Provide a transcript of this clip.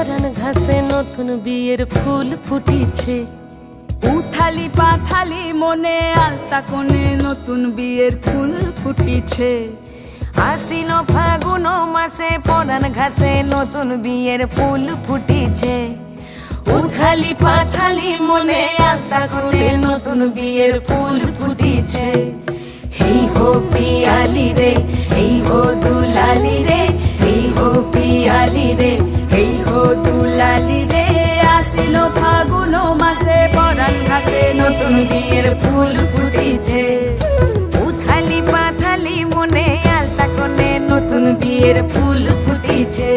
পরাণ ঘাসে নতুন বিয়ের ফুল ফুটিছে। উথালি পাথালি মনে আলতা কোণে নতুন বিয়ের ফুল ফুটিছে। আশ্বিন ফাগুন মাসে পরাণ ঘাসে নতুন বিয়ের ফুল ফুটিছে। উথালি পাথালি মনে আলতা কোণে নতুন বিয়ের ফুল ফুটিছে। হেই হো পিয়ালি রে, হেই হো দুলালি রে, হেই হো পিয়ালি রে, হেই হো দুলালি রে। আসিল ফাগুন মাসে পরাণ ঘাসে নতুন বিয়ের ফুল ফুটিছে। উথালি পাথালি মনে আলতা কোণে নতুন বিয়ের ফুল ফুটিছে।